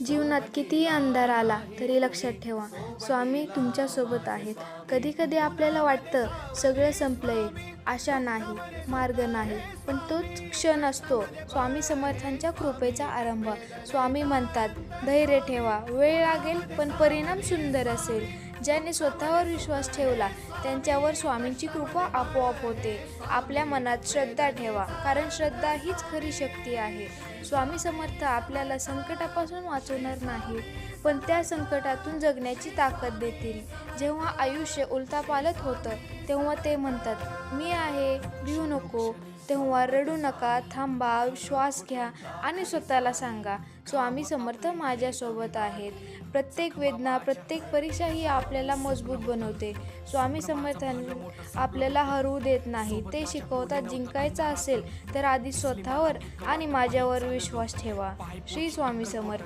जीवनात कितीही अंधार आला तरी लक्षात ठेवा, स्वामी तुमच्यासोबत आहेत. कधीकधी आपल्याला वाटतं सगळं संपलंय, आशा नाही, मार्ग नाही, पण तोच क्षण असतो स्वामी समर्थांच्या कृपेचा आरंभ. स्वामी म्हणतात, धैर्य ठेवा, वेळ लागेल पण परिणाम सुंदर असेल. ज्याने स्वतःवर विश्वास ठेवला त्यांच्यावर स्वामींची कृपा आपोआप होते. आपल्या मनात श्रद्धा ठेवा, कारण श्रद्धा हीच खरी शक्ती आहे. स्वामी समर्थ आपल्याला संकटापासून वाचवणार नाही, पण त्या संकटातून जगण्याची ताकद देतील. जेव्हा आयुष्य उलथापालथ होतं तेव्हा ते म्हणतात, मी आहे, भिवू नको. तेव्हा रडू नका, थांबा, श्वास घ्या आणि स्वतःला सांगा, स्वामी समर्थ माझ्यासोबत आहेत. प्रत्येक वेदना, प्रत्येक परीक्षा ही आपल्याला मजबूत बनवते. स्वामी समर्थांनी आपल्याला हरवू देत नाही. ते शिकवतात, जिंकायचं असेल तर आधी स्वतःवर आणि माझ्यावर विश्वास ठेवा. श्री स्वामी समर्थ.